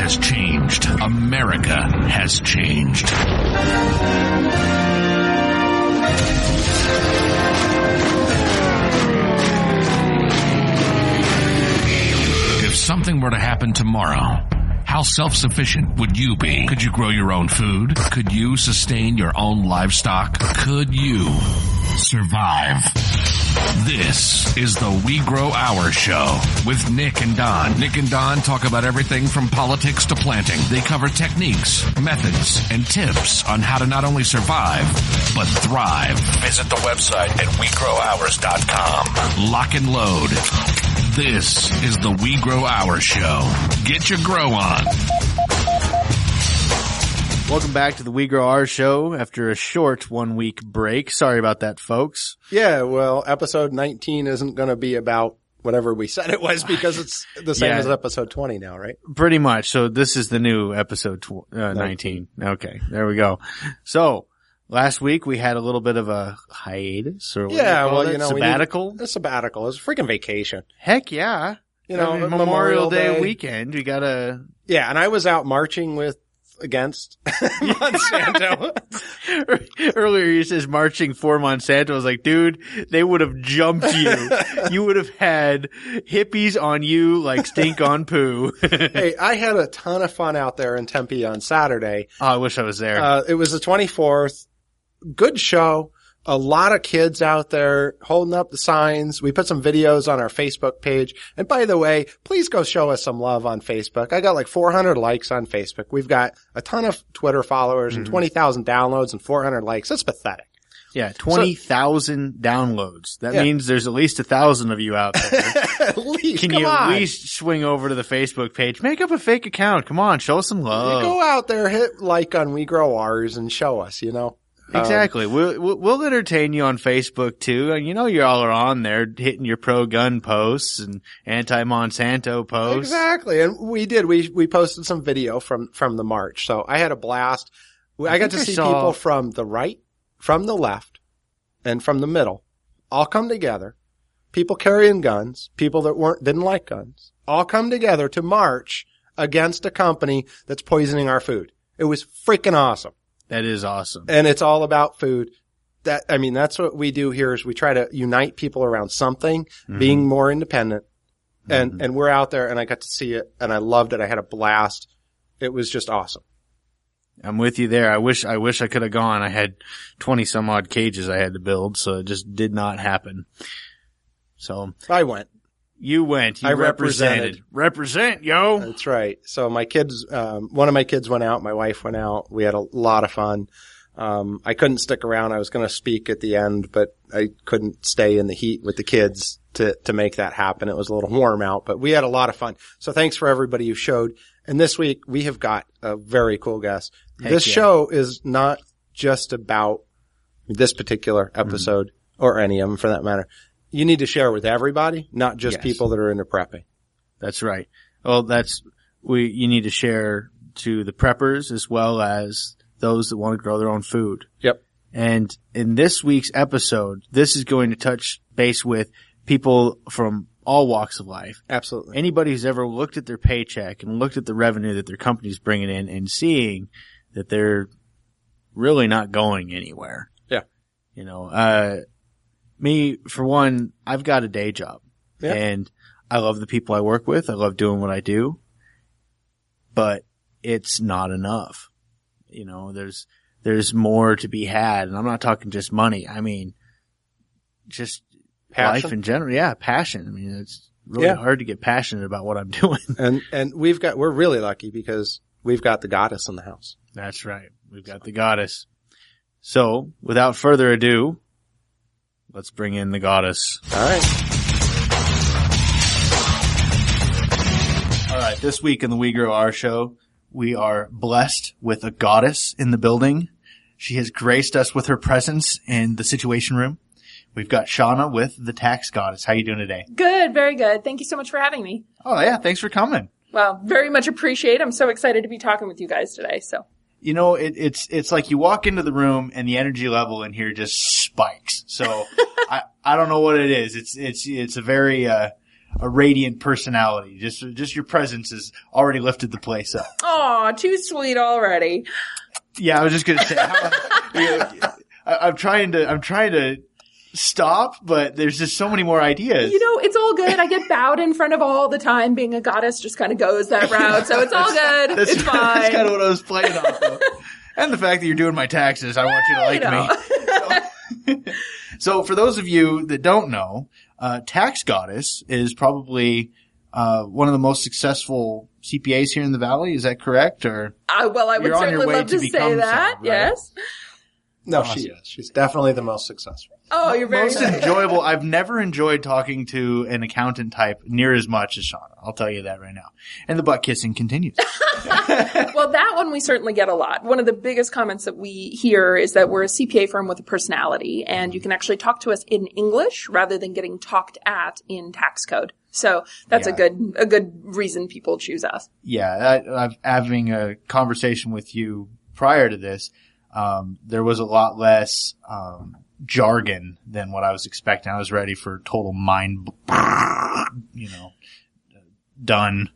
has changed. America has changed. If something were to happen tomorrow, how self-sufficient would you be? Could you grow your own food? Could you sustain your own livestock? Could you survive? This is the We Grow Our Show with Nick and Don. Nick and Don talk about everything from politics to planting. They cover techniques, methods, and tips on how to not only survive, but thrive. Visit the website at WeGrowOurs.com. Lock and load. This is the We Grow Our Show. Get your grow on. Welcome back to the We Grow Our Show after a short 1 week break. Sorry about that, folks. Yeah, well, episode 19 isn't going to be about whatever we said it was because it's the same as episode 20 now, right? Pretty much. So this is the new episode 19. Okay, there we go. So last week we had a little bit of a hiatus or sabbatical. A sabbatical. It was a freaking vacation. Heck yeah. You know, Memorial Day weekend. We gotta. Yeah, and I was out marching against Monsanto. Earlier he says marching for Monsanto. I was like, dude, they would have jumped you. You would have had hippies on you like stink on poo. Hey, I had a ton of fun out there in Tempe on Saturday. Oh, I wish I was there. It was the 24th. Good show. A lot of kids out there holding up the signs. We put some videos on our Facebook page. And by the way, please go show us some love on Facebook. I got like 400 likes on Facebook. We've got a ton of Twitter followers and 20,000 downloads and 400 likes. That's pathetic. Yeah, 20,000 downloads. That means there's at least 1,000 of you out there. At least, Can you at least swing over to the Facebook page? Make up a fake account. Come on, show us some love. You go out there, hit like on We Grow Ours and show us, you know. Exactly. We'll entertain you on Facebook too. You know, you all are on there hitting your pro-gun posts and anti-Monsanto posts. Exactly. And we did. We posted some video from the march. So I had a blast. I got to see people from the right, from the left, and from the middle all come together. People carrying guns, people that didn't like guns, all come together to march against a company that's poisoning our food. It was freaking awesome. That is awesome. And it's all about food. That's what we do here is we try to unite people around something, being more independent. And we're out there and I got to see it and I loved it. I had a blast. It was just awesome. I'm with you there. I wish I could have gone. I had 20 some odd cages I had to build, so it just did not happen. So I went. You went. You represented. Represent, yo. That's right. So my kids, one of my kids went out. My wife went out. We had a lot of fun. I couldn't stick around. I was going to speak at the end, but I couldn't stay in the heat with the kids to make that happen. It was a little warm out, but we had a lot of fun. So thanks for everybody who showed. And this week we have got a very cool guest. This show is not just about this particular episode or any of them for that matter. You need to share with everybody, not just people that are into prepping. That's right. Well, you need to share to the preppers as well as those that want to grow their own food. Yep. And in this week's episode, this is going to touch base with people from all walks of life. Absolutely. Anybody who's ever looked at their paycheck and looked at the revenue that their company's bringing in and seeing that they're really not going anywhere. Yeah. You know, me, for one, I've got a day job and I love the people I work with. I love doing what I do, but it's not enough. You know, there's more to be had. And I'm not talking just money. I mean, just passion. Life in general. Yeah. Passion. I mean, it's really hard to get passionate about what I'm doing. And we're really lucky because we've got the goddess in the house. That's right. We've got the goddess. So without further ado, let's bring in the goddess. All right. All right. This week in the We Grow Our Show, we are blessed with a goddess in the building. She has graced us with her presence in the Situation Room. We've got Shauna with the Tax Goddess. How you doing today? Good. Very good. Thank you so much for having me. Oh, yeah. Thanks for coming. Well, very much appreciate it. I'm so excited to be talking with you guys today. So. You know, it's like you walk into the room and the energy level in here just spikes. So I don't know what it is. It's a very, a radiant personality. Just your presence has already lifted the place up. Aw, too sweet already. Yeah, I was just gonna say, I'm trying to stop, but there's just so many more ideas. It's all good. I get bowed in front of all the time. Being a goddess just kind of goes that route, so it's all good. It's fine. That's kind of what I was playing off of. And the fact that you're doing my taxes, I want you to like me. So for those of you that don't know, Tax Goddess is probably one of the most successful CPAs here in the Valley. Is that correct? Or I would certainly love to say that. Right? Yes. No, Awesome. she is. She's definitely the most successful. Oh, you're very most good. enjoyable. I've never enjoyed talking to an accountant type near as much as Shauna. I'll tell you that right now. And the butt kissing continues. Well, that one we certainly get a lot. One of the biggest comments that we hear is that we're a CPA firm with a personality, and you can actually talk to us in English rather than getting talked at in tax code. So that's a good reason people choose us. Yeah, I've having a conversation with you prior to this. There was a lot less jargon than what I was expecting. I was ready for total mind, done.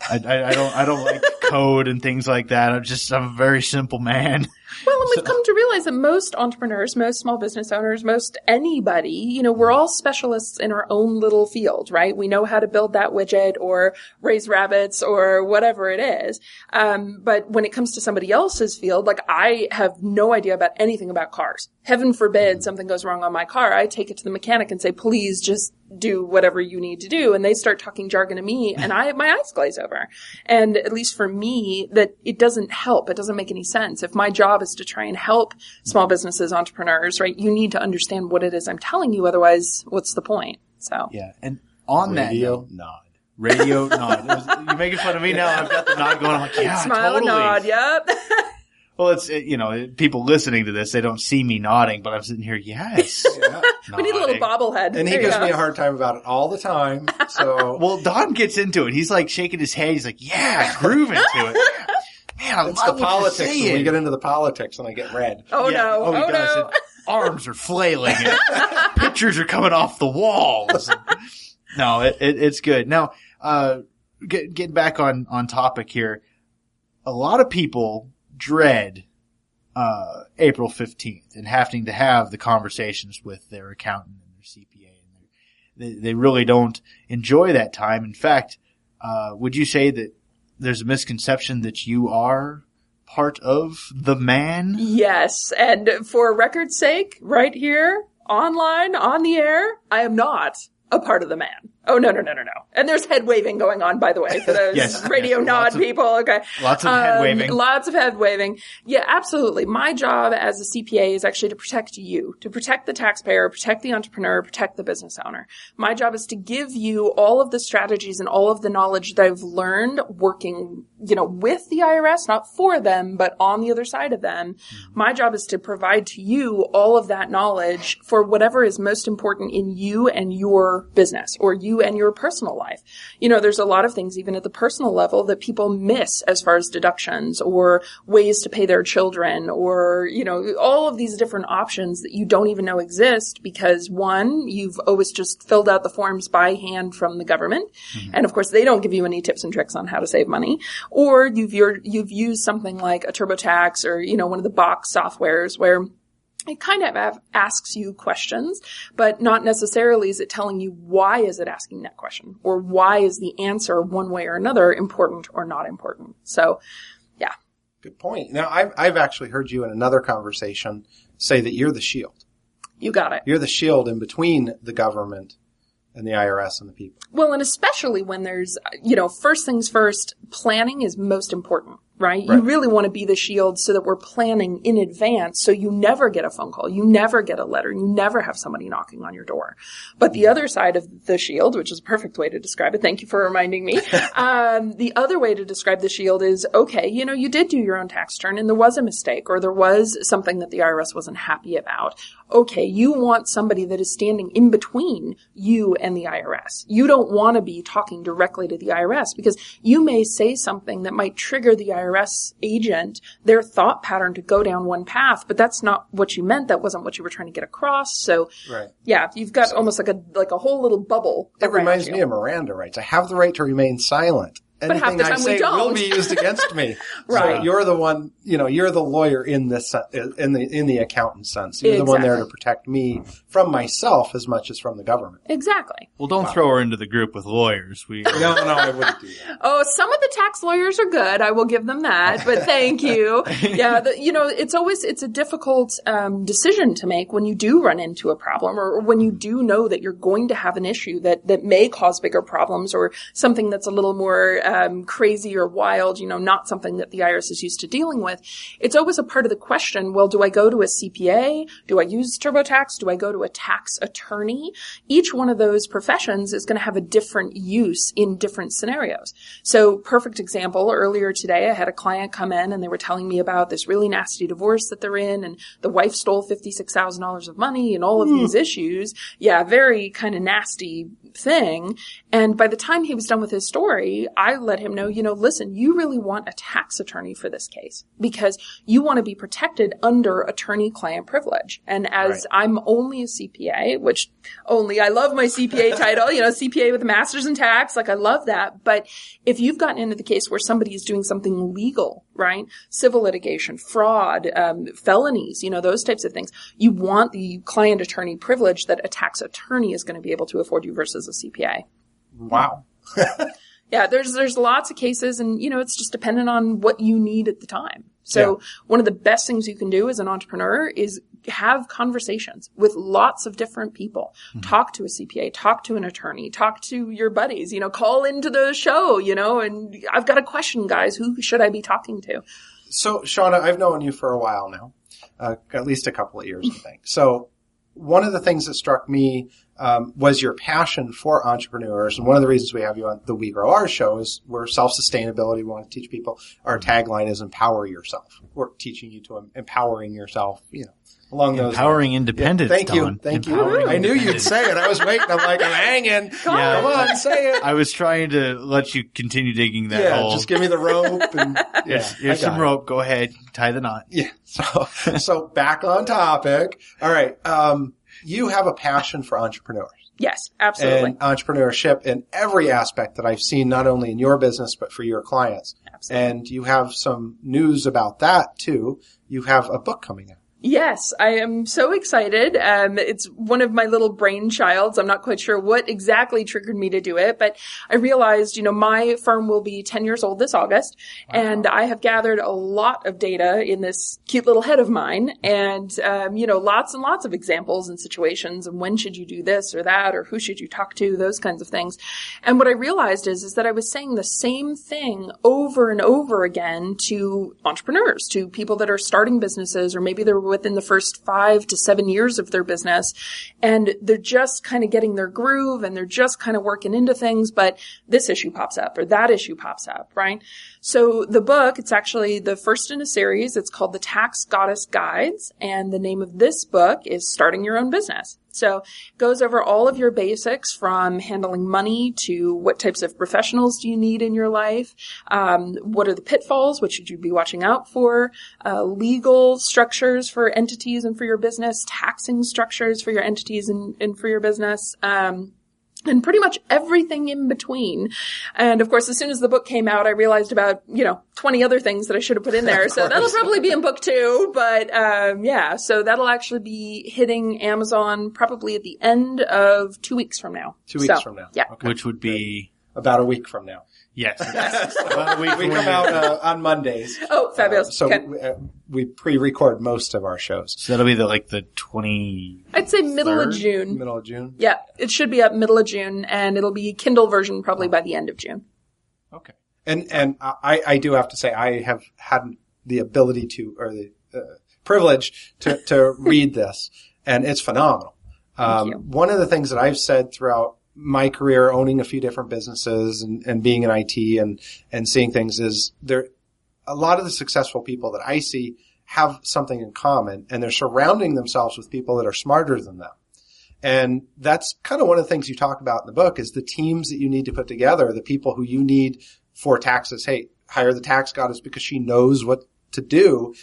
I don't like code and things like that. I'm a very simple man. Well, and we've come to realize that most entrepreneurs, most small business owners, most anybody, we're all specialists in our own little field, right? We know how to build that widget or raise rabbits or whatever it is. But when it comes to somebody else's field, like I have no idea about anything about cars. Heaven forbid something goes wrong on my car. I take it to the mechanic and say, please just do whatever you need to do. And they start talking jargon to me and my eyes glaze over. And at least for me, that it doesn't help. It doesn't make any sense. If my job is to try and help small businesses, entrepreneurs, right? You need to understand what it is I'm telling you. Otherwise, what's the point? So yeah. And on Radio that nod. Radio nod. You're making fun of me now. I've got the nod going. I'm like, yeah, smile totally. and nod. Yep. Well, it's, people listening to this, they don't see me nodding, but I'm sitting here, yes. Yeah. We need a little bobblehead. And he There you gives go. me a hard time about it all the time. So Well, Don gets into it. He's like shaking his head. He's like, yeah, grooving to it. Man, I it's love the what you're politics. When saying. we get into the politics and I get red. Oh Yeah. no. Oh, he Oh does. no. And arms are flailing. And pictures are coming off the walls. No, it's good. Now, getting back on topic here, a lot of people dread April 15th and having to have the conversations with their accountant and their CPA. And they really don't enjoy that time. In fact, would you say that there's a misconception that you are part of the man? Yes. And for record's sake, right here, online, on the air, I am not a part of the man. Oh, no. And there's head waving going on, by the way, for those Yes. radio nod people. Okay. Lots of head waving. Lots of head waving. Yeah, absolutely. My job as a CPA is actually to protect you, to protect the taxpayer, protect the entrepreneur, protect the business owner. My job is to give you all of the strategies and all of the knowledge that I've learned working, with the IRS, not for them, but on the other side of them. Mm-hmm. My job is to provide to you all of that knowledge for whatever is most important in you and your business, or you and your personal life. There's a lot of things, even at the personal level, that people miss as far as deductions or ways to pay their children, or, all of these different options that you don't even know exist because, one, you've always just filled out the forms by hand from the government. Mm-hmm. And of course, they don't give you any tips and tricks on how to save money. Or you've used something like a TurboTax or, one of the box softwares where it kind of asks you questions, but not necessarily is it telling you why is it asking that question, or why is the answer one way or another important or not important. So, yeah. Good point. Now, I've actually heard you in another conversation say that you're the shield. You got it. You're the shield in between the government and the IRS and the people. Well, and especially when there's, first things first, planning is most important. Right? You really want to be the shield so that we're planning in advance so you never get a phone call, you never get a letter, you never have somebody knocking on your door. But the other side of the shield, which is a perfect way to describe it, thank you for reminding me, the other way to describe the shield is, okay, you did do your own tax return and there was a mistake or there was something that the IRS wasn't happy about. Okay, you want somebody that is standing in between you and the IRS. You don't want to be talking directly to the IRS because you may say something that might trigger the IRS IRS agent, their thought pattern to go down one path, but that's not what you meant. That wasn't what you were trying to get across. So, yeah, you've got almost like a whole little bubble. It reminds me of Miranda rights. I have the right to remain silent. Anything but half the time I say we don't. will be used against me. Right. So you're the one, you're the lawyer in this, in the accountant sense. You're the one there to protect me from myself as much as from the government. Exactly. Well, don't throw her into the group with lawyers. No, I wouldn't do that. Oh, some of the tax lawyers are good. I will give them that, but thank you. Yeah. It's a difficult, decision to make when you do run into a problem or when you do know that you're going to have an issue that may cause bigger problems or something that's a little more, crazy or wild, not something that the IRS is used to dealing with. It's always a part of the question, well, do I go to a CPA? Do I use TurboTax? Do I go to a tax attorney? Each one of those professions is going to have a different use in different scenarios. So, perfect example, earlier today I had a client come in and they were telling me about this really nasty divorce that they're in and the wife stole $56,000 of money and all of these issues. Yeah, very kind of nasty thing. And by the time he was done with his story, I let him know, listen, you really want a tax attorney for this case because you want to be protected under attorney-client privilege. And as I'm only a CPA, which I love my CPA title, CPA with a master's in tax, I love that. But if you've gotten into the case where somebody is doing something legal, right? Civil litigation, fraud, felonies, those types of things, you want the client attorney privilege that a tax attorney is going to be able to afford you versus a CPA. Wow. Yeah, there's lots of cases and, it's just dependent on what you need at the time. So one of the best things you can do as an entrepreneur is have conversations with lots of different people. Mm-hmm. Talk to a CPA, talk to an attorney, talk to your buddies, call into the show, and I've got a question, guys. Who should I be talking to? So, Shauna, I've known you for a while now, at least a couple of years, I think. So one of the things that struck me was your passion for entrepreneurs. And one of the reasons we have you on the We Grow Ours show is we're self-sustainability. We want to teach people. Our tagline is empower yourself. We're teaching you to empowering yourself, along those empowering lines. Independence. Thank you. Thank you. I knew you'd say it. I was waiting. I'm hanging. Come on, say it. I was trying to let you continue digging that hole. Just give me the rope and here's some rope. Go ahead. Tie the knot. Yeah. So back on topic. All right. You have a passion for entrepreneurs. Yes, absolutely. And entrepreneurship in every aspect that I've seen, not only in your business, but for your clients. Absolutely. And you have some news about that too. You have a book coming out. Yes, I am so excited. It's one of my little brainchilds. I'm not quite sure what exactly triggered me to do it, but I realized, my firm will be 10 years old this August, and I have gathered a lot of data in this cute little head of mine, and, lots and lots of examples and situations, and when should you do this or that, or who should you talk to, those kinds of things. And what I realized is that I was saying the same thing over and over again to entrepreneurs, to people that are starting businesses, or maybe they're within the first 5 to 7 years of their business. And they're just kind of getting their groove and they're just kind of working into things, but this issue pops up or that issue pops up, right? So the book, it's actually the first in a series. It's called The Tax Goddess Guides. And the name of this book is Starting Your Own Business. So it goes over all of your basics from handling money to what types of professionals do you need in your life, what are the pitfalls, what should you be watching out for, legal structures for entities and for your business, taxing structures for your entities and for your business, and pretty much everything in between. And of course, as soon as the book came out, I realized about, 20 other things that I should have put in there. So that'll probably be in book 2. But, so that'll actually be hitting Amazon probably at the end of 2 weeks from now. 2 weeks from now. Yeah. Okay. Which would be about a week from now. Yes. About a week we come out on Mondays. Oh, fabulous. So okay. We pre-record most of our shows. So that'll be the 20. I'd say middle of June. Middle of June? Yeah. It should be up middle of June, and it'll be Kindle version probably by the end of June. Okay. And I do have to say I have had the ability to, or the privilege to read this, and it's phenomenal. Thank you. One of the things that I've said throughout my career, owning a few different businesses and being in IT and seeing things, is a lot of the successful people that I see have something in common, and they're surrounding themselves with people that are smarter than them. And that's kind of one of the things you talk about in the book, is the teams that you need to put together, the people who you need for taxes. Hey, hire the tax goddess because she knows what to do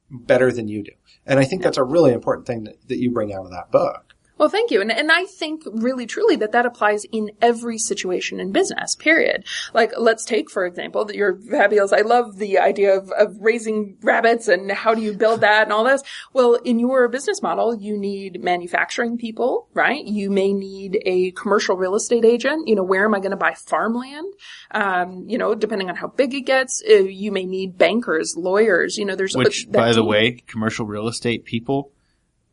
better than you do. And I think that's a really important thing that you bring out of that book. Well, thank you. And I think really truly that applies in every situation in business, period. Like, let's take, for example, that you're fabulous. I love the idea of raising rabbits and how do you build that and all this. Well, in your business model, you need manufacturing people, right? You may need a commercial real estate agent. Where am I going to buy farmland? Depending on how big it gets, you may need bankers, lawyers, Which, by the way, commercial real estate people,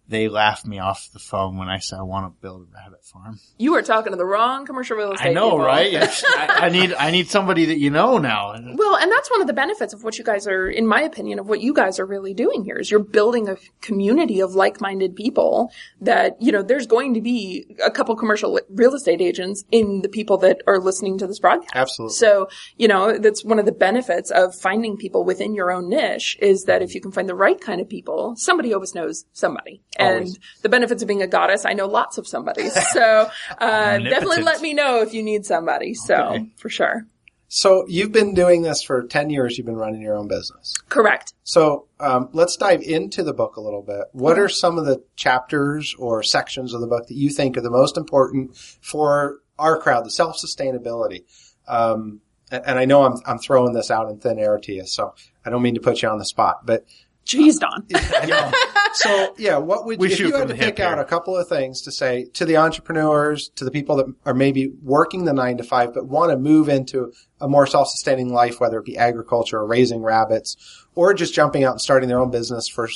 they laugh me off the phone when I say I want to build a rabbit farm. You are talking to the wrong commercial real estate I know, people. right? I need somebody that now. Well, and that's one of the benefits of what you guys are, in my opinion, of what you guys are really doing here is you're building a community of like-minded people that, there's going to be a couple commercial real estate agents in the people that are listening to this broadcast. Absolutely. So, that's one of the benefits of finding people within your own niche is that if you can find the right kind of people, somebody always knows somebody. And the benefits of being a goddess, I know lots of somebody. So definitely let me know if you need somebody. So for sure. So you've been doing this for 10 years. You've been running your own business. Correct. So let's dive into the book a little bit. What are some of the chapters or sections of the book that you think are the most important for our crowd, the self-sustainability? And I know I'm throwing this out in thin air to you, so I don't mean to put you on the spot, but Jeez, Don. So, what would if you had to pick out a couple of things to say to the entrepreneurs, to the people that are maybe working the 9 to 5, but want to move into a more self-sustaining life, whether it be agriculture or raising rabbits or just jumping out and starting their own business for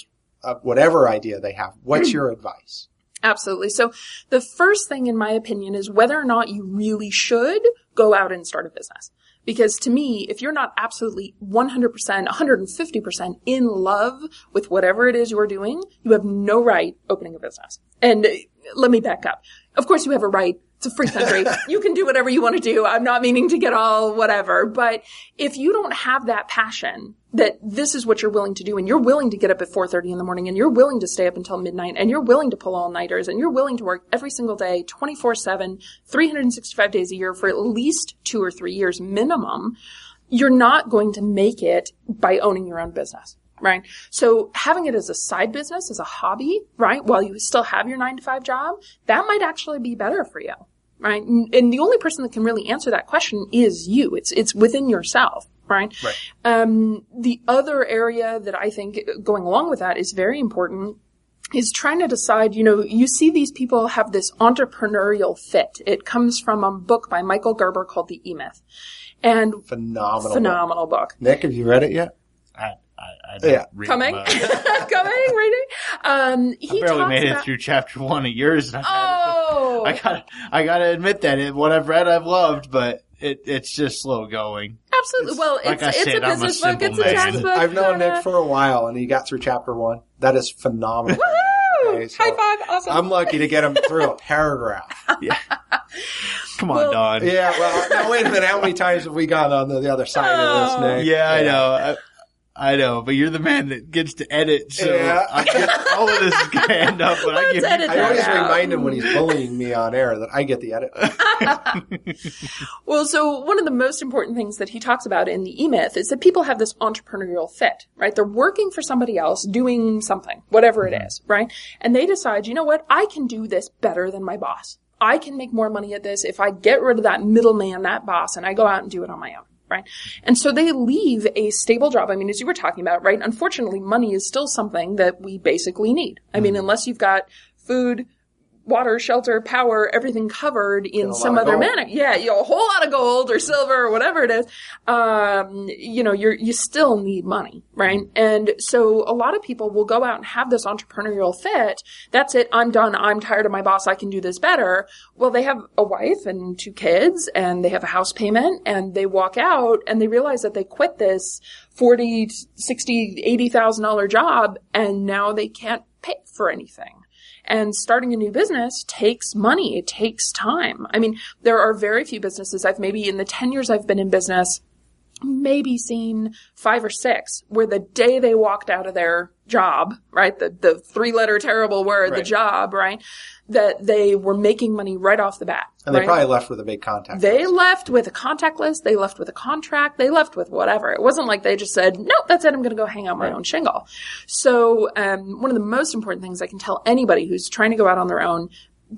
whatever idea they have. What's your advice? Absolutely. So the first thing, in my opinion, is whether or not you really should go out and start a business. Because to me, if you're not absolutely 100%, 150% in love with whatever it is you're doing, you have no right opening a business. And let me back up. Of course you have a right. It's a free country. You can do whatever you want to do. I'm not meaning to get all whatever. But if you don't have that passion that this is what you're willing to do and you're willing to get up at 4:30 in the morning and you're willing to stay up until midnight and you're willing to pull all-nighters and you're willing to work every single day, 24/7, 365 days a year for at least 2 or 3 years minimum, you're not going to make it by owning your own business. Right. So having it as a side business, as a hobby, right, while you still have your 9 to 5 job, that might actually be better for you. Right. And the only person that can really answer that question is you. It's within yourself. Right. The other area that I think going along with that is very important is trying to decide, you see these people have this entrepreneurial fit. It comes from a book by Michael Gerber called The E-Myth. And phenomenal book. Nick, have you read it yet? I don't read Coming, reading. He I barely made it through chapter 1 of yours. And I gotta admit that what I've read, I've loved, but it's just slow going. Absolutely. Well, it's a business book. It's a tax book. I've known Nick for a while, and he got through chapter 1. That is phenomenal. Woohoo! Okay, so High five! Awesome. I'm lucky to get him through a paragraph. Yeah. Come on, Don. Yeah. Well, now wait a minute. How many times have we gone on the other side of this, Nick? Yeah, I know, but you're the man that gets to edit, so all of this is going to end up when I always remind him when he's bullying me on air that I get the edit. Well, so one of the most important things that he talks about in the E-Myth is that people have this entrepreneurial fit, right? They're working for somebody else, doing something, whatever it is, right? And they decide, you know what? I can do this better than my boss. I can make more money at this if I get rid of that middleman, that boss, and I go out and do it on my own. Right. And so they leave a stable job. I mean, as you were talking about, right? Unfortunately, money is still something that we basically need. I mean, unless you've got food, water, shelter, power, everything covered in some other manner. Yeah, a whole lot of gold or silver or whatever it is. You still need money, right? And so a lot of people will go out and have this entrepreneurial fit. That's it. I'm done. I'm tired of my boss. I can do this better. Well, they have a wife and 2 kids and they have a house payment and they walk out and they realize that they quit this $40, $60, $80,000 job and now they can't pay for anything. And starting a new business takes money. It takes time. I mean, there are very few businesses maybe in the 10 years I've been in business, maybe seen 5 or 6 where the day they walked out of their job, right, the 3-letter terrible word, right, the job, right, that they were making money right off the bat. And they probably left with a big contact list. They left with a contact list. They left with a contract. They left with whatever. It wasn't like they just said, nope, that's it. I'm going to go hang out my own shingle. So one of the most important things I can tell anybody who's trying to go out on their own,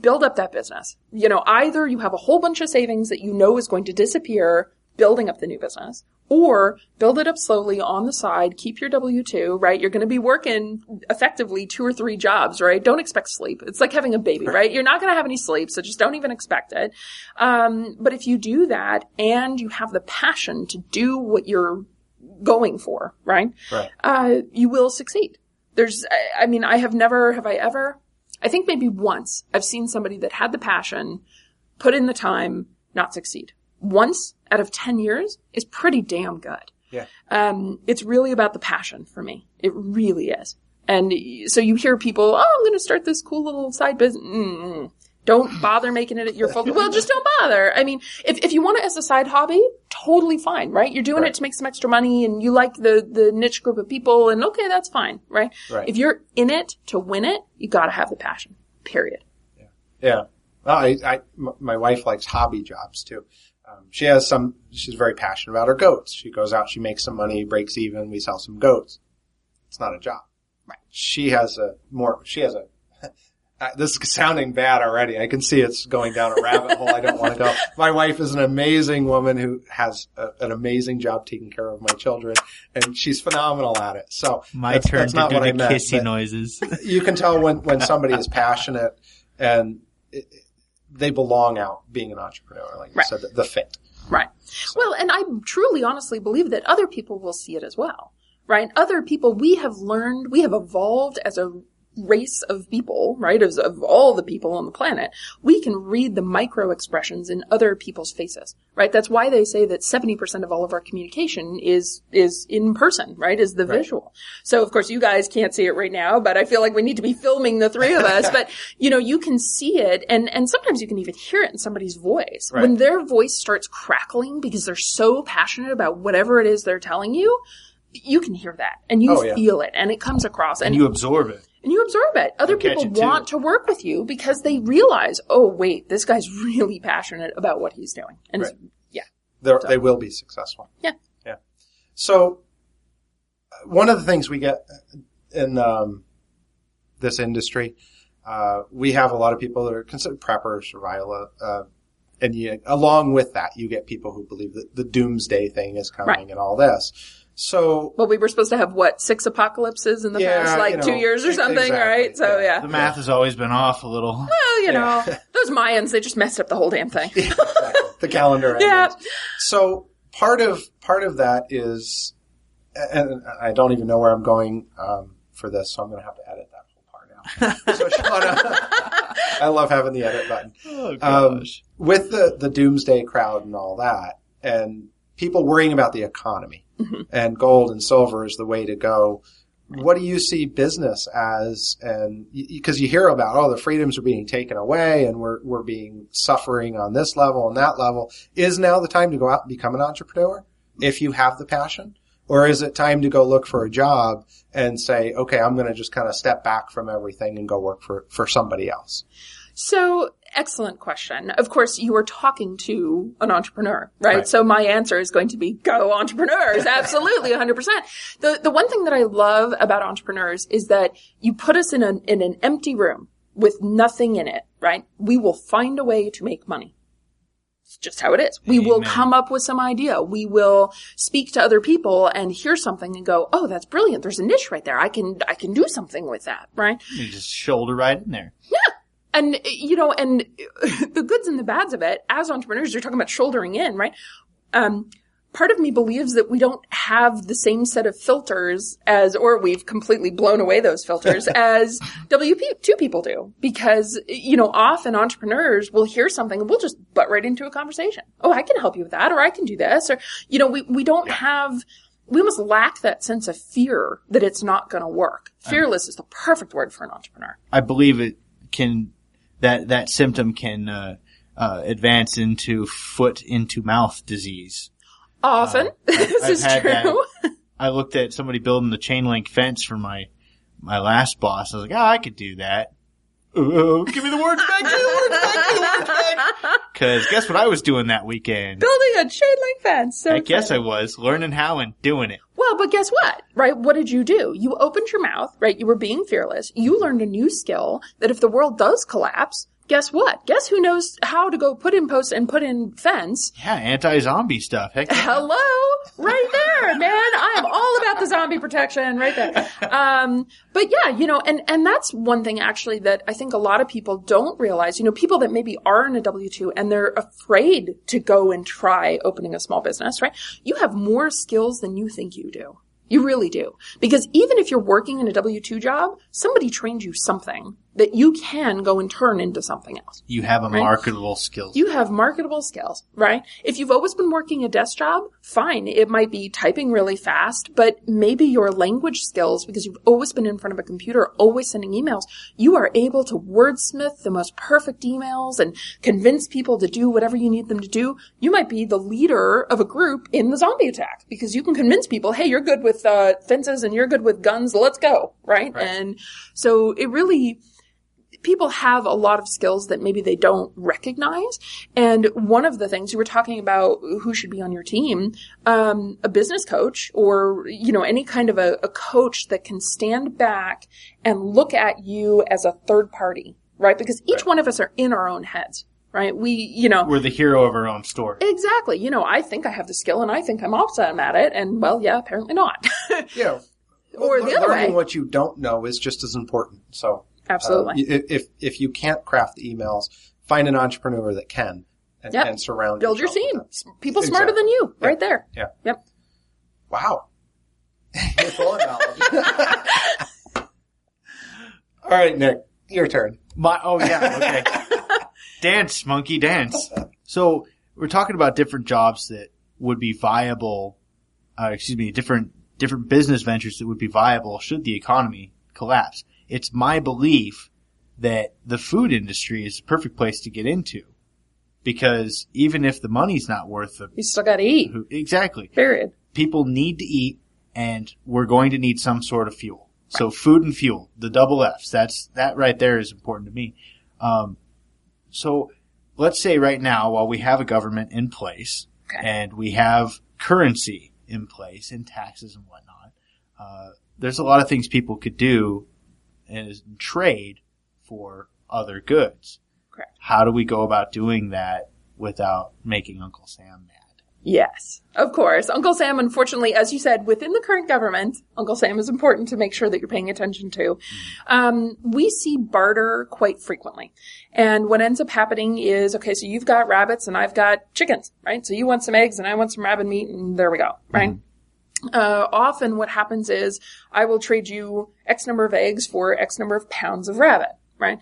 build up that business. Either you have a whole bunch of savings that you know is going to disappear building up the new business, or build it up slowly on the side, keep your W-2, right? You're going to be working effectively 2 or 3 jobs, right? Don't expect sleep. It's like having a baby, right? You're not going to have any sleep, so just don't even expect it. But if you do that and you have the passion to do what you're going for, right? You will succeed. I think maybe once I've seen somebody that had the passion, put in the time, not succeed. Once out of 10 years is pretty damn good. Yeah. It's really about the passion for me. It really is. And so you hear people, I'm going to start this cool little side business. Don't bother making it your focus. Well, just don't bother. I mean, if you want it as a side hobby, totally fine, right? You're doing it to make some extra money and you like the niche group of people and okay, that's fine, right? If you're in it to win it, you gotta have the passion, period. Yeah. Well, my wife likes hobby jobs too. She's very passionate about her goats. She goes out, she makes some money, breaks even, we sell some goats. It's not a job. Right. This is sounding bad already. I can see it's going down a rabbit hole I don't want to go. My wife is an amazing woman who has an amazing job taking care of my children, and she's phenomenal at it. So my turn to do the kissy noises. You can tell when somebody is passionate and they belong out being an entrepreneur, like you said, the fit. Right. So. Well, and I truly, honestly believe that other people will see it as well, right? Other people, we have evolved as a race of people, right? Of all the people on the planet, we can read the micro expressions in other people's faces, right? That's why they say that 70% of all of our communication is in person, right? Is the visual. So of course you guys can't see it right now, but I feel like we need to be filming the 3 of us, but you can see it and sometimes you can even hear it in somebody's voice. Right. When their voice starts crackling because they're so passionate about whatever it is they're telling you, you can hear that and you feel it and it comes across and you absorb it. And you absorb it. Other people want to work with you because they realize, oh, wait, this guy's really passionate about what he's doing. And they will be successful. Yeah. Yeah. So one of the things we get in this industry, we have a lot of people that are considered preppers, survival, and along with that, you get people who believe that the doomsday thing is coming and all this. So, well, we were supposed to have 6 apocalypses in the past, 2 years or something, exactly, right? So, The math has always been off a little. Well, those Mayans, they just messed up the whole damn thing. Exactly. The calendar. So part of that is, and I don't even know where I'm going, for this, so I'm going to have to edit that whole part out. So Shauna, I love having the edit button. Oh, gosh. With the doomsday crowd and all that, and people worrying about the economy. Mm-hmm. And gold and silver is the way to go. What do you see business as? And because you hear about, the freedoms are being taken away and we're being suffering on this level and that level. Is now the time to go out and become an entrepreneur if you have the passion? Or is it time to go look for a job and say, okay, I'm going to just kind of step back from everything and go work for somebody else? So, excellent question. Of course, you are talking to an entrepreneur, right? So my answer is going to be go entrepreneurs. Absolutely, 100%. The one thing that I love about entrepreneurs is that you put us in an empty room with nothing in it, right? We will find a way to make money. It's just how it is. We will come up with some idea. We will speak to other people and hear something and go, oh, that's brilliant. There's a niche right there. I can do something with that, right? You just shoulder right in there. Yeah. And, and the goods and the bads of it, as entrepreneurs, you're talking about shouldering in, right? Part of me believes that we don't have the same set of filters or we've completely blown away those filters as W-2 people do. Because, often entrepreneurs will hear something and we'll just butt right into a conversation. Oh, I can help you with that, or I can do this, or, we don't have, we almost lack that sense of fear that it's not going to work. Fearless is the perfect word for an entrepreneur. I believe it can, that symptom can advance into foot into mouth disease. Often. This is true. I looked at somebody building the chain link fence for my last boss. I was like, I could do that. Oh, give me the words back, give me the words back. Because guess what I was doing that weekend? Building a chain link fence. So I guess I was. Learning how and doing it. Well, but guess what, right? What did you do? You opened your mouth, right? You were being fearless. You learned a new skill that if the world does collapse, guess what? Guess who knows how to go put in post and put in fence? Yeah, anti-zombie stuff. Heck yeah. Hello? Right there, man. I am all about the zombie protection right there. But yeah, and that's one thing actually that I think a lot of people don't realize, people that maybe are in a W-2 and they're afraid to go and try opening a small business, right? You have more skills than you think you do. You really do. Because even if you're working in a W-2 job, somebody trained you something that you can go and turn into something else. You have a marketable skill. You have marketable skills, right? If you've always been working a desk job, fine. It might be typing really fast, but maybe your language skills, because you've always been in front of a computer, always sending emails, you are able to wordsmith the most perfect emails and convince people to do whatever you need them to do. You might be the leader of a group in the zombie attack because you can convince people, hey, you're good with fences and you're good with guns. Let's go, right? And so it really... People have a lot of skills that maybe they don't recognize. And one of the things you were talking about, who should be on your team, a business coach or, any kind of a coach that can stand back and look at you as a third party, right? Because each one of us are in our own heads. Right? We're the hero of our own story. Exactly. I think I have the skill and I think I'm awesome at it. And well, yeah, apparently not. Yeah. Or the other way. Learning what you don't know is just as important. So. Absolutely. If you can't craft the emails, find an entrepreneur that can and surround Build your yourself team. People smarter than you, right there. Yeah. Yep. Wow. You're full of knowledge. All right, Nick, your turn. Okay. Dance, monkey, dance. So we're talking about different jobs that would be viable, different business ventures that would be viable should the economy collapse. It's my belief that the food industry is the perfect place to get into because even if the money's not worth it, you still got to eat. Exactly. Period. People need to eat and we're going to need some sort of fuel. Right. So food and fuel, the double F's, that right there is important to me. So let's say right now, while we have a government in place and we have currency in place and taxes and whatnot, there's a lot of things people could do and trade for other goods. Correct. How do we go about doing that without making Uncle Sam mad? Yes, of course. Uncle Sam, unfortunately, as you said, within the current government, Uncle Sam is important to make sure that you're paying attention to. We see barter quite frequently. And what ends up happening is, okay, so you've got rabbits and I've got chickens, right? So you want some eggs and I want some rabbit meat and there we go, right? Mm-hmm. Often what happens is I will trade you X number of eggs for X number of pounds of rabbit, right?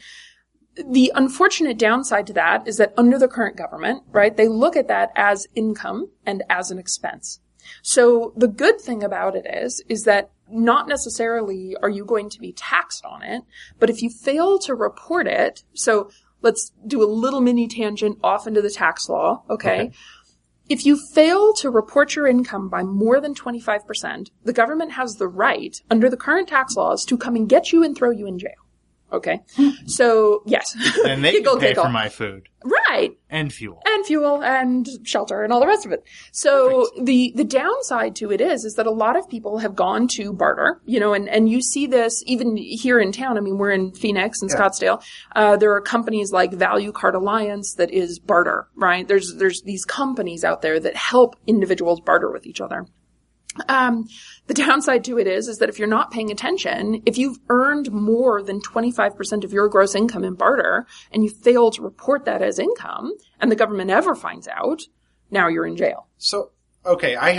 The unfortunate downside to that is that under the current government, right, they look at that as income and as an expense. So the good thing about it is that not necessarily are you going to be taxed on it, but if you fail to report it, so let's do a little mini tangent off into the tax law, okay? If you fail to report your income by more than 25%, the government has the right, under the current tax laws, to come and get you and throw you in jail. Okay? So, yes. And they can pay for my food. Right. And fuel. And fuel and shelter and all the rest of it. So the downside to it is that a lot of people have gone to barter, and you see this even here in town. I mean, we're in Phoenix and Scottsdale. There are companies like Value Card Alliance that is barter, right? There's these companies out there that help individuals barter with each other. The downside to it is that if you're not paying attention, if you've earned more than 25% of your gross income in barter and you fail to report that as income and the government ever finds out, now you're in jail. So, okay, I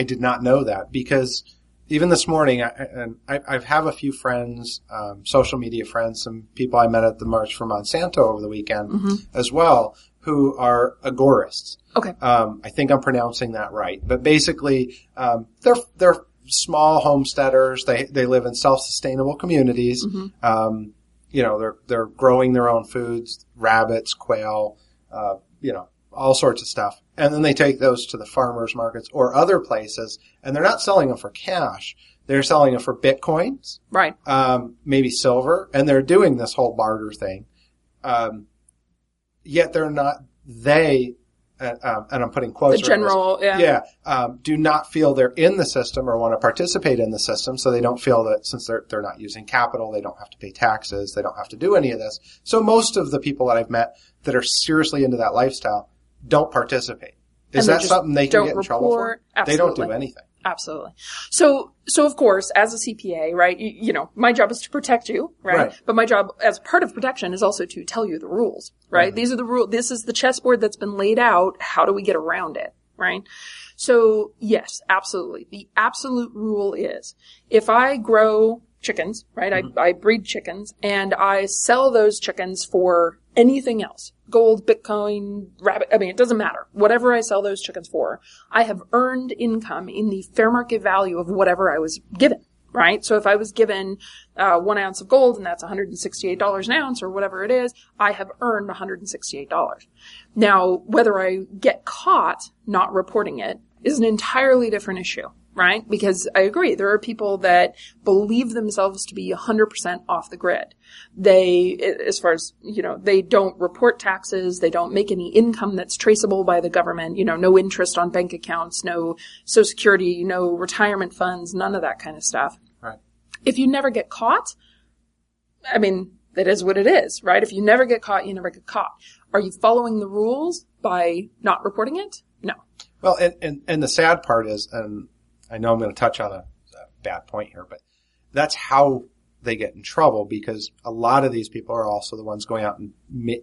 did not know that because even this morning, I have a few friends, social media friends, some people I met at the March for Monsanto over the weekend as well, who are agorists. Okay. I think I'm pronouncing that right. But basically, they're small homesteaders. They live in self-sustainable communities. They're growing their own foods, rabbits, quail, all sorts of stuff. And then they take those to the farmers markets or other places, and they're not selling them for cash. They're selling them for Bitcoins. Right. Maybe silver. And they're doing this whole barter thing. Yet they're not, and I'm putting quotes. The general, do not feel they're in the system or want to participate in the system, so they don't feel that since they're not using capital, they don't have to pay taxes, they don't have to do any of this. So most of the people that I've met that are seriously into that lifestyle don't participate. Is that something they can get in trouble for? Absolutely. They don't do anything. Absolutely. So of course, as a CPA, right, my job is to protect you, right? But my job as part of protection is also to tell you the rules, right? These are the rules. This is the chessboard that's been laid out. How do we get around it, right? So yes, absolutely. The absolute rule is if I grow chickens, right? I breed chickens and I sell those chickens for anything else. Gold, Bitcoin, rabbit. I mean, it doesn't matter. Whatever I sell those chickens for, I have earned income in the fair market value of whatever I was given, right? So if I was given 1 ounce of gold and that's $168 an ounce or whatever it is, I have earned $168. Now, whether I get caught not reporting it is an entirely different issue. Right? Because I agree, there are people that believe themselves to be 100% off the grid. They, as far as, they don't report taxes, they don't make any income that's traceable by the government, no interest on bank accounts, no Social Security, no retirement funds, none of that kind of stuff. Right. If you never get caught, I mean, that is what it is, right? If you never get caught, you never get caught. Are you following the rules by not reporting it? No. Well, and the sad part is, and I know I'm going to touch on a bad point here, but that's how they get in trouble because a lot of these people are also the ones going out and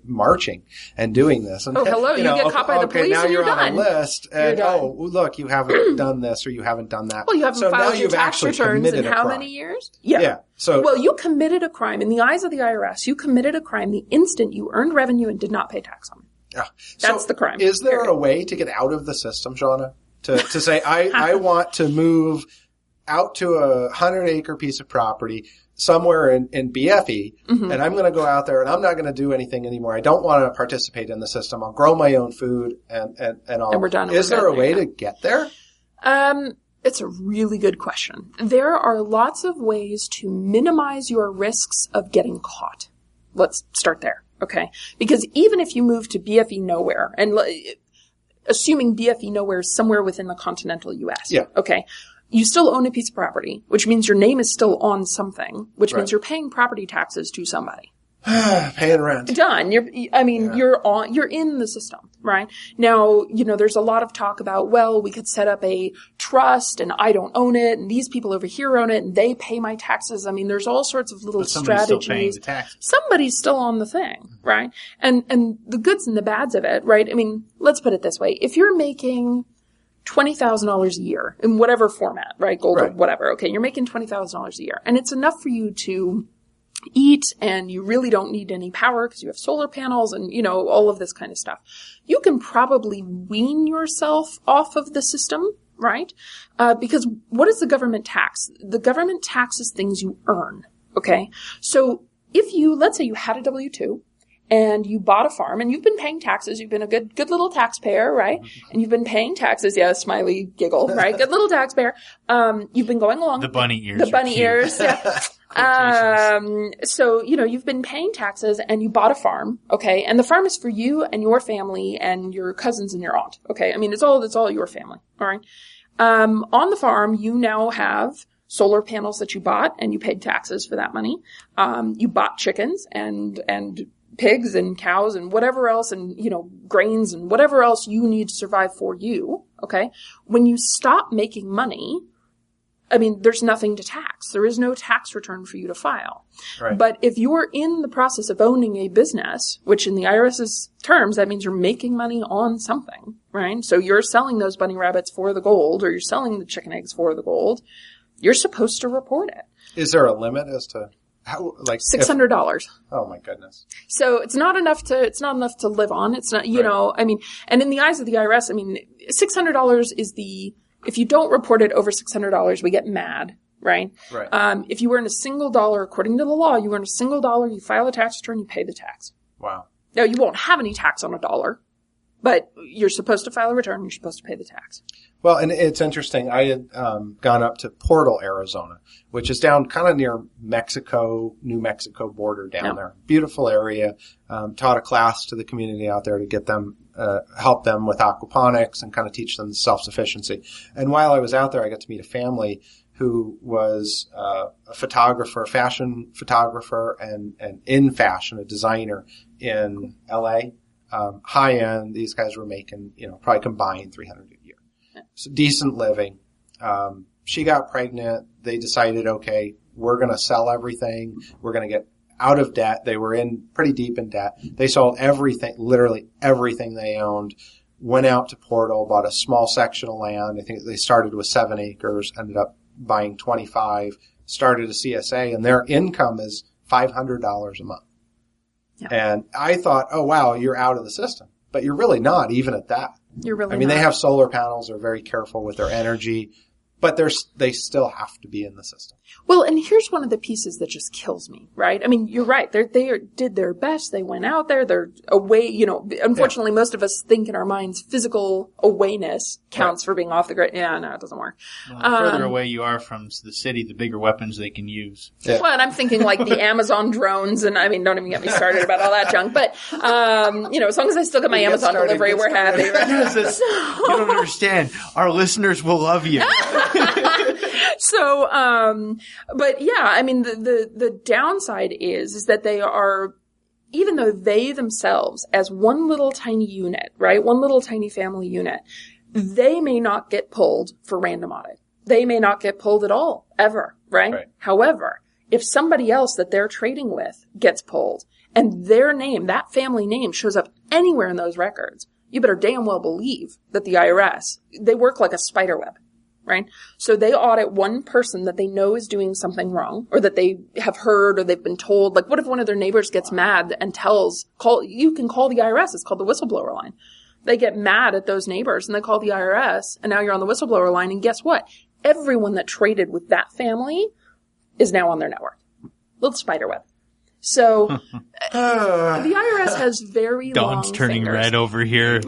marching and doing this. And, you get caught by the police now and you're on done. A list and, look, you haven't done this or you haven't done that. Well, you haven't filed your tax returns in how many years? Yeah. Well, you committed a crime. In the eyes of the IRS, you committed a crime the instant you earned revenue and did not pay tax on it. Yeah. That's the crime. Is there a way to get out of the system, Shauna? To say, I want to move out to a 100-acre piece of property somewhere in BFE, and I'm going to go out there and I'm not going to do anything anymore. I don't want to participate in the system. I'll grow my own food and all. And we're done. Is there a way to get there? It's a really good question. There are lots of ways to minimize your risks of getting caught. Let's start there, okay? Because even if you move to BFE nowhere, and assuming BFE nowhere is somewhere within the continental U.S. Yeah. Okay. You still own a piece of property, which means your name is still on something, which means you're paying property taxes to somebody. Paying rent. Done. You're in the system, right? Now, there's a lot of talk about, well, we could set up a trust and I don't own it and these people over here own it and they pay my taxes. I mean, there's all sorts of little strategies. Still paying the taxes. Somebody's still on the thing, right? And the goods and the bads of it, right? I mean, let's put it this way. If you're making $20,000 a year in whatever format, right? Gold or whatever. Okay. You're making $20,000 a year and it's enough for you to eat and you really don't need any power because you have solar panels and, all of this kind of stuff. You can probably wean yourself off of the system, right? Because what does the government tax? The government taxes things you earn. Okay. So if let's say you had a W-2 and you bought a farm and you've been paying taxes, you've been a good little taxpayer, right? And you've been paying taxes. Yeah, smiley giggle, right? Good little taxpayer. You've been going along. The bunny ears. The bunny ears. Yeah. So, you've been paying taxes and you bought a farm, okay? And the farm is for you and your family and your cousins and your aunt, okay? I mean, it's all your family, all right? On the farm, you now have solar panels that you bought and you paid taxes for that money. You bought chickens and pigs and cows and whatever else and, grains and whatever else you need to survive for you, okay? When you stop making money, I mean, there's nothing to tax. There is no tax return for you to file. Right. But if you're in the process of owning a business, which in the IRS's terms, that means you're making money on something, right? So you're selling those bunny rabbits for the gold or you're selling the chicken eggs for the gold, you're supposed to report it. Is there a limit as to how, $600? Oh my goodness. So it's not enough to live on. It's not, I mean, and in the eyes of the IRS, I mean, $600 is if you don't report it over $600, we get mad, right? Right. If you earn a single dollar, according to the law, you earn a single dollar, you file a tax return, you pay the tax. Wow. Now, you won't have any tax on a dollar, But you're supposed to file a return. You're supposed to pay the tax. Well, and it's interesting. I had gone up to Portal, Arizona, which is down kind of near Mexico, New Mexico border down there. Beautiful area. Taught a class to the community out there to get them, help them with aquaponics and kind of teach them self-sufficiency. And while I was out there, I got to meet a family who was a photographer, fashion photographer, and in fashion, a designer in LA. High end. These guys were making, probably combined $300 a year. So decent living. She got pregnant. They decided, okay, we're going to sell everything. We're going to get out of debt. They were pretty deep in debt. They sold everything, literally everything they owned, went out to Portal, bought a small section of land. I think they started with 7 acres, ended up buying 25, started a CSA, and their income is $500 a month. Yeah. And I thought, oh, wow, you're out of the system. But you're really not, even at that. You're really not. They have solar panels. They're very careful with their energy. But they still have to be in the system. Well, and here's one of the pieces that just kills me, right? I mean, you're right. They did their best. They went out there. They're away. Unfortunately, most of us think in our minds physical awayness counts for being off the grid. Yeah, no, it doesn't work. Well, the further away you are from the city, the bigger weapons they can use. Yeah. Well, and I'm thinking like the Amazon drones, and I mean, don't even get me started about all that junk. But as long as I still get my Amazon delivery, we're happy. Right? You don't understand. Our listeners will love you. So, but yeah, I mean, the downside is that they are, even though they themselves, as one little tiny unit, right, one little tiny family unit, they may not get pulled for random audit. They may not get pulled at all, ever, right? However, if somebody else that they're trading with gets pulled and their name, that family name shows up anywhere in those records, you better damn well believe that the IRS, they work like a spider web. Right? So they audit one person that they know is doing something wrong, or that they have heard, or they've been told. Like, what if one of their neighbors gets mad and you can call the IRS. It's called the whistleblower line. They get mad at those neighbors and they call the IRS, and now you're on the whistleblower line, and guess what? Everyone that traded with that family is now on their network. Little spider web. So, the IRS has very long Dawn's turning fingers. red over here.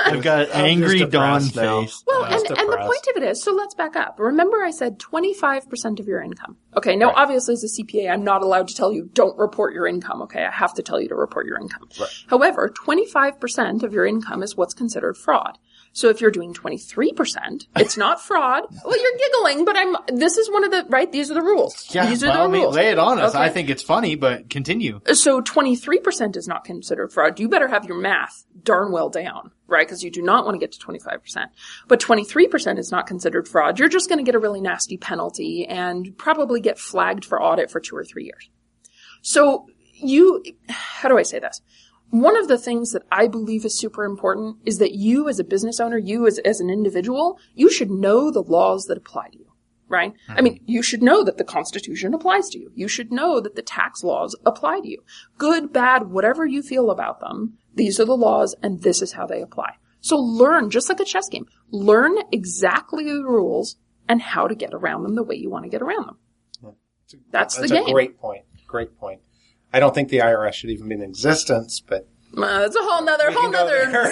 I've got angry Dawn face. Well, and the point of it is, so let's back up. Remember I said 25% of your income. Okay, now obviously as a CPA, I'm not allowed to tell you don't report your income, okay? I have to tell you to report your income. Right. However, 25% of your income is what's considered fraud. So if you're doing 23%, it's not fraud. Well, you're giggling, but this is one of the, right? These are the rules. Yeah, these are the rules. Lay it on us. Okay. I think it's funny, but continue. So 23% is not considered fraud. You better have your math darn well down, right? Because you do not want to get to 25%. But 23% is not considered fraud. You're just going to get a really nasty penalty and probably get flagged for audit for 2 or 3 years. So how do I say this? One of the things that I believe is super important is that you as a business owner, you as an individual, you should know the laws that apply to you, right? Mm-hmm. I mean, you should know that the Constitution applies to you. You should know that the tax laws apply to you. Good, bad, whatever you feel about them, these are the laws and this is how they apply. So learn, just like a chess game, learn exactly the rules and how to get around them the way you want to get around them. That's the game. That's a great point. Great point. I don't think the IRS should even be in existence, but that's a whole nother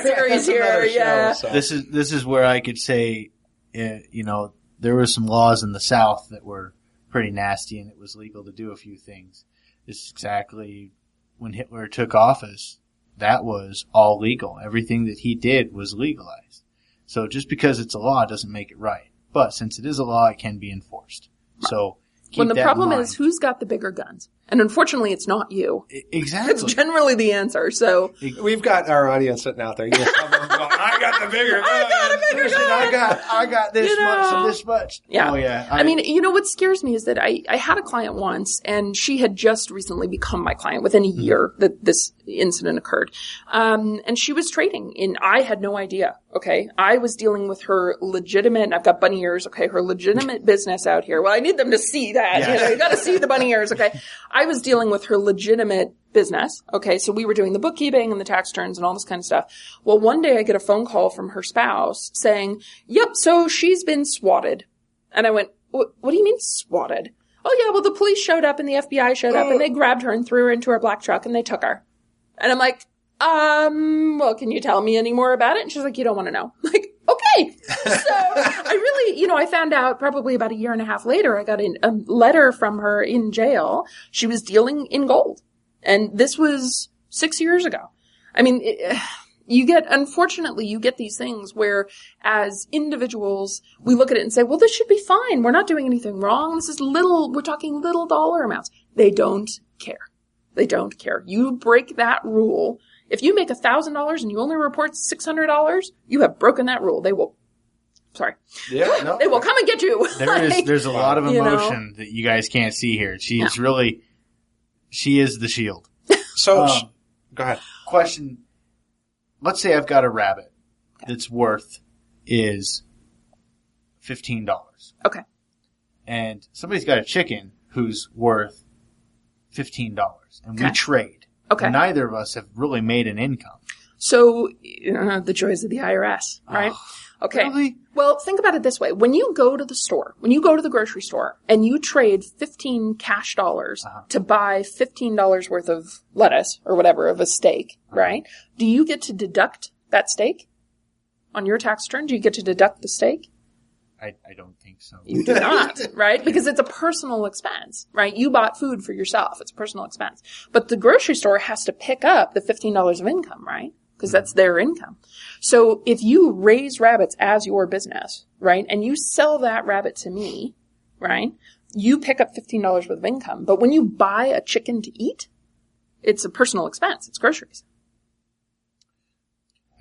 series here. Yeah. So. This is where I could say, there were some laws in the South that were pretty nasty, and it was legal to do a few things. This is exactly when Hitler took office. That was all legal. Everything that he did was legalized. So just because it's a law doesn't make it right. But since it is a law, it can be enforced. So. When the problem is who's got the bigger guns. And unfortunately, it's not you. Exactly. It's generally the answer. So we've got our audience sitting out there. You know, I got the bigger gun. I got this much and this much. Yeah. Oh, yeah. I mean, what scares me is that I had a client once, and she had just recently become my client within a year that this incident occurred. And she was trading, I had no idea. Okay. I was dealing with her legitimate, I've got bunny ears. Okay. Her legitimate business out here. Well, I need them to see that. Yeah. You got to see the bunny ears. Okay. I was dealing with her legitimate business. Okay. So we were doing the bookkeeping and the tax returns and all this kind of stuff. Well, one day I get a phone call from her spouse saying, yep, so she's been swatted. And I went, what do you mean swatted? Oh yeah. Well, the police showed up and the FBI showed up and they grabbed her and threw her into her black truck and they took her. And I'm like, well, can you tell me any more about it? And she's like, you don't want to know. I'm like, okay. So I really, I found out probably about a year and a half later, I got a letter from her in jail. She was dealing in gold. And this was 6 years ago. I mean, unfortunately, you get these things where as individuals, we look at it and say, well, this should be fine. We're not doing anything wrong. We're talking little dollar amounts. They don't care. They don't care. You break that rule. If you make $1,000 and you only report $600, you have broken that rule. They will, they will come and get you. There's a lot of emotion that you guys can't see here. She is the shield. So, go ahead. Question. Let's say I've got a rabbit that's worth is $15. Okay. And somebody's got a chicken who's worth $15. And we trade. Okay. And neither of us have really made an income. So, the joys of the IRS, right? Okay. Really? Well, think about it this way. When you go to the grocery store, and you trade 15 cash dollars to buy $15 worth of lettuce or whatever of a steak, right? Do you get to deduct that steak on your tax return? Do you get to deduct the steak? I don't think so. You do not, right? Because it's a personal expense, right? You bought food for yourself. It's a personal expense. But the grocery store has to pick up the $15 of income, right? Because that's their income. So if you raise rabbits as your business, right, and you sell that rabbit to me, right, you pick up $15 worth of income. But when you buy a chicken to eat, it's a personal expense. It's groceries.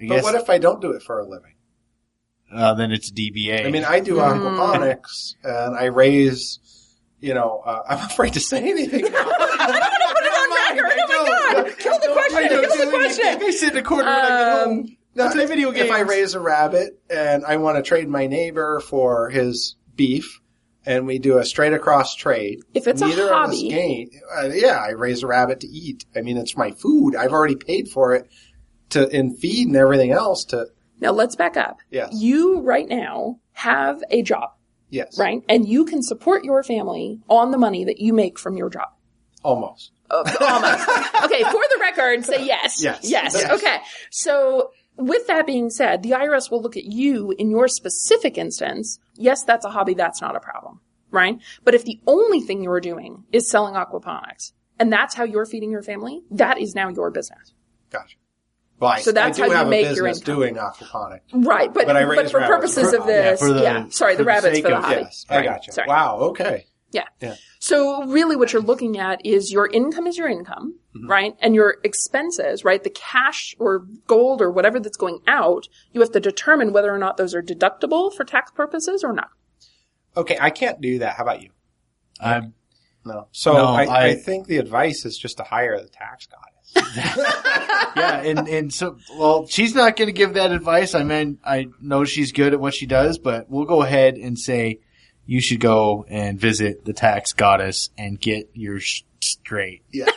But what if I don't do it for a living? Then it's DBA. I mean, I do aquaponics, and I raise, I'm afraid to say anything now. Kill the question. I sit in a corner when I get home. Now, play video games. If I raise a rabbit and I want to trade my neighbor for his beef, and we do a straight across trade, if it's neither a hobby, of us gain. I raise a rabbit to eat. I mean, it's my food. I've already paid for it in feed and everything else to. Now let's back up. Yes. You right now have a job. Yes. Right? And you can support your family on the money that you make from your job. Almost. Almost. Okay, for the record, say yes. Yes. Okay. So with that being said, the IRS will look at you in your specific instance. Yes, that's a hobby. That's not a problem. Right? But if the only thing you're doing is selling aquaponics and that's how you're feeding your family, that is now your business. Gotcha. Well, so that's how you make your income. Doing aquaponics. Right, but for purposes of this, the rabbits for the hobby. Yes, I gotcha. Sorry. Wow, okay. Yeah. So really what you're looking at is your income is your income, right? And your expenses, right? The cash or gold or whatever that's going out, you have to determine whether or not those are deductible for tax purposes or not. Okay, I can't do that. How about you? No. So I think the advice is just to hire the tax goddess. Yeah, and so, well, she's not going to give that advice. I mean, I know she's good at what she does, but we'll go ahead and say you should go and visit the tax goddess and get yours straight. Yes.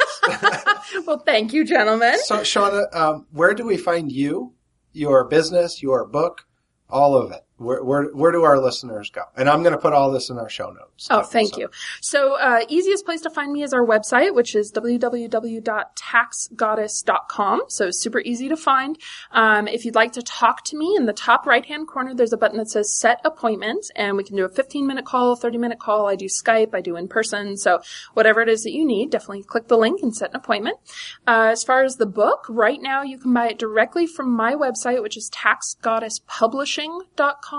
Well, thank you, gentlemen. So, Shauna, where do we find you, your business, your book, all of it? Where do our listeners go? And I'm going to put all this in our show notes. Oh, thank you. So, easiest place to find me is our website, which is www.taxgoddess.com. So super easy to find. If you'd like to talk to me, in the top right-hand corner, there's a button that says set appointment, and we can do a 15-minute call, 30-minute call. I do Skype, I do in person. So whatever it is that you need, definitely click the link and set an appointment. As far as the book, right now you can buy it directly from my website, which is taxgoddesspublishing.com.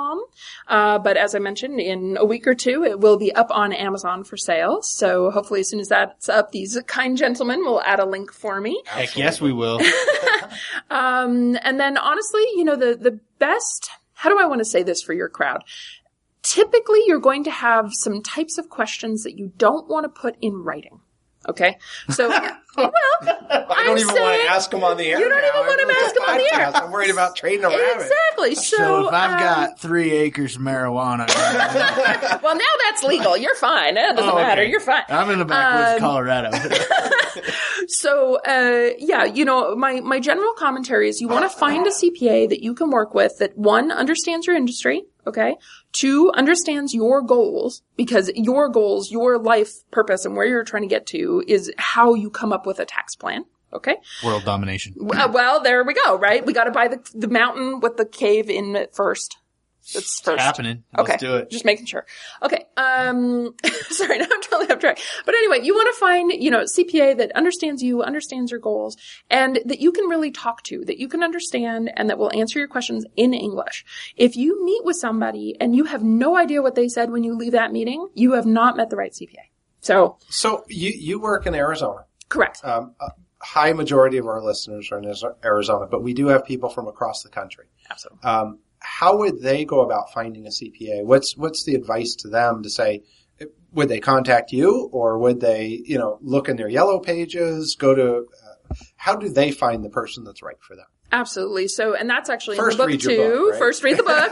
But as I mentioned, in a week or two, it will be up on Amazon for sale. So hopefully as soon as that's up, these kind gentlemen will add a link for me. Heck yes, we will. And then honestly, the best, how do I want to say this for your crowd? Typically, you're going to have some types of questions that you don't want to put in writing. Okay? So, I don't even want to ask them on the air. You don't even want to ask them on the air. I'm worried about trading a rabbit. Exactly. So if I've got 3 acres of marijuana. Well, now that's legal. You're fine. It doesn't matter. You're fine. I'm in the backwoods of Colorado. So, my general commentary is you want to find a CPA that you can work with that, one, understands your industry, okay? 2, understands your goals, because your goals, your life purpose, and where you're trying to get to is how you come up with a tax plan, Okay. World domination. Well, there we go, right? We got to buy the mountain with the cave in it first. It's first. Happening. Okay. Let's do it. Just making sure. Okay. Sorry, now I'm totally off track. But anyway, you want to find, CPA that understands you, understands your goals, and that you can really talk to, that you can understand, and that will answer your questions in English. If you meet with somebody and you have no idea what they said when you leave that meeting, you have not met the right CPA. So you work in Arizona. Correct. A high majority of our listeners are in Arizona, but we do have people from across the country. Absolutely. How would they go about finding a CPA? What's the advice to them to say, would they contact you, or would they, look in their yellow pages, go to, how do they find the person that's right for them? Absolutely. So, and that's actually First in the book read your too. book, right? First read the book,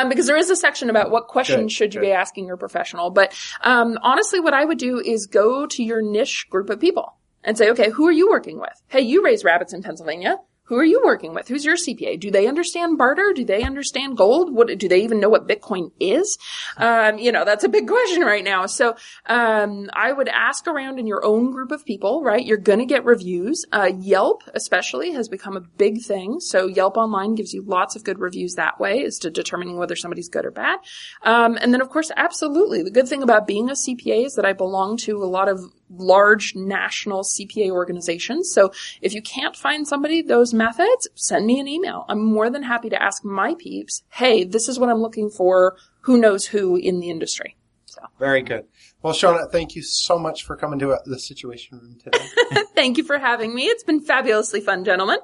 because there is a section about what questions should you be asking your professional. But, honestly, what I would do is go to your niche group of people and say, okay, who are you working with? Hey, you raise rabbits in Pennsylvania. Who are you working with? Who's your CPA? Do they understand barter? Do they understand gold? Do they even know what Bitcoin is? That's a big question right now. So, I would ask around in your own group of people, right? You're going to get reviews. Yelp especially has become a big thing. So Yelp Online gives you lots of good reviews that way as to determining whether somebody's good or bad. And then of course, absolutely. The good thing about being a CPA is that I belong to a lot of large national CPA organizations. So if you can't find somebody, those methods, send me an email. I'm more than happy to ask my peeps, hey, this is what I'm looking for. Who knows who in the industry? So. Very good. Well, Shawna, thank you so much for coming to the Situation Room today. Thank you for having me. It's been fabulously fun, gentlemen.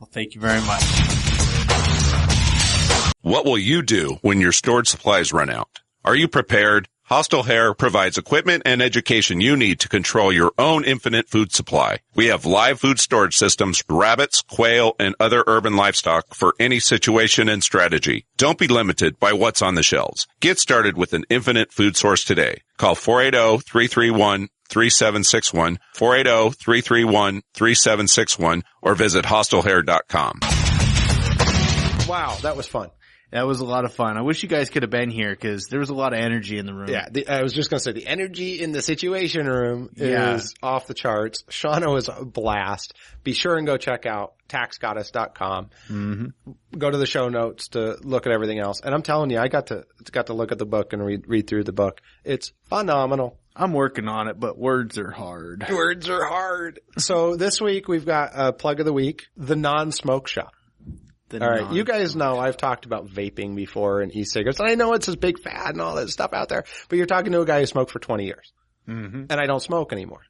Well, thank you very much. What will you do when your stored supplies run out? Are you prepared? Hostile Hair provides equipment and education you need to control your own infinite food supply. We have live food storage systems for rabbits, quail, and other urban livestock for any situation and strategy. Don't be limited by what's on the shelves. Get started with an infinite food source today. Call 480-331-3761, 480-331-3761, or visit hostlehair.com. Wow, that was fun. That was a lot of fun. I wish you guys could have been here because there was a lot of energy in the room. Yeah, I was just going to say the energy in the Situation Room is off the charts. Shawna was a blast. Be sure and go check out taxgoddess.com. Mm-hmm. Go to the show notes to look at everything else. And I'm telling you, I got to look at the book and read through the book. It's phenomenal. I'm working on it, but words are hard. Words are hard. So this week we've got a plug of the week, the non-smoke shop. All right, you guys know I've talked about vaping before and e-cigarettes, and I know it's this big fad and all that stuff out there, but you're talking to a guy who smoked for 20 years, and I don't smoke anymore.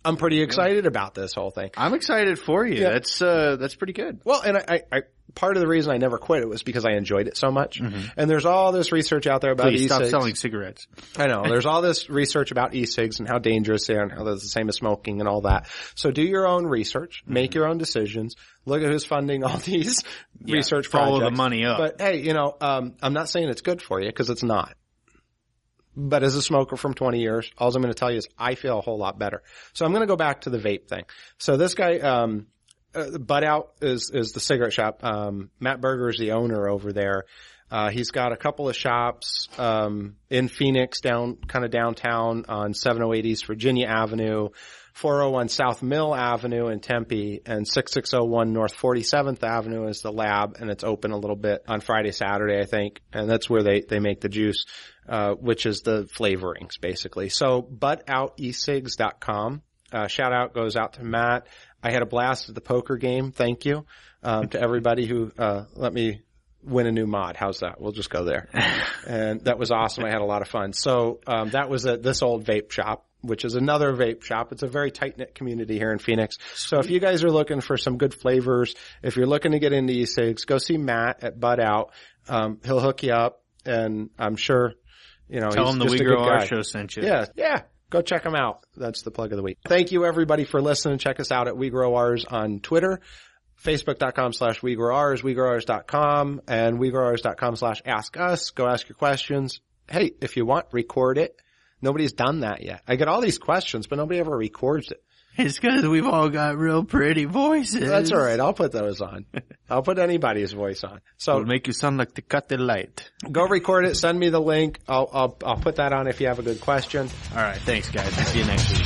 I'm pretty excited about this whole thing. I'm excited for you. Yeah. That's pretty good. Well, and I part of the reason I never quit it was because I enjoyed it so much. Mm-hmm. And there's all this research out there about e-cigs. e-cigs. Stop selling cigarettes. I know. There's all this research about e-cigs and how dangerous they are and how they're the same as smoking and all that. So do your own research, make your own decisions, look at who's funding all these research projects. Follow the money up. But hey, I'm not saying it's good for you because it's not. But as a smoker from 20 years, all I'm going to tell you is I feel a whole lot better. So I'm going to go back to the vape thing. So this guy, Bud Out is the cigarette shop. Matt Berger is the owner over there. He's got a couple of shops, in Phoenix kind of downtown on 708 East Virginia Avenue, 401 South Mill Avenue in Tempe, and 6601 North 47th Avenue is the lab, and it's open a little bit on Friday, Saturday, I think. And that's where they make the juice, which is the flavorings, basically. So, BudOutEcigs.com. Shout out goes out to Matt. I had a blast at the poker game. Thank you, to everybody who, let me win a new mod. How's that? We'll just go there. And that was awesome. I had a lot of fun. So, that was at this old vape shop, which is another vape shop. It's a very tight-knit community here in Phoenix. So if you guys are looking for some good flavors, if you're looking to get into e-cigs, go see Matt at Bud Out. He'll hook you up, and I'm sure, tell he's him the just We a Grow good Our guy. Show sent you. Yeah. Go check them out. That's the plug of the week. Thank you, everybody, for listening. Check us out at We Grow Ours on Twitter, Facebook.com/WeGrowOurs, WeGrowOurs.com, and WeGrowOurs.com/AskUs. Go ask your questions. Hey, if you want, record it. Nobody's done that yet. I get all these questions, but nobody ever records it. It's because we've all got real pretty voices. That's all right. I'll put those on. I'll put anybody's voice on. So it'll make you sound like the cut the light. Go record it. Send me the link. I'll put that on if you have a good question. All right. Thanks, guys. See you next week.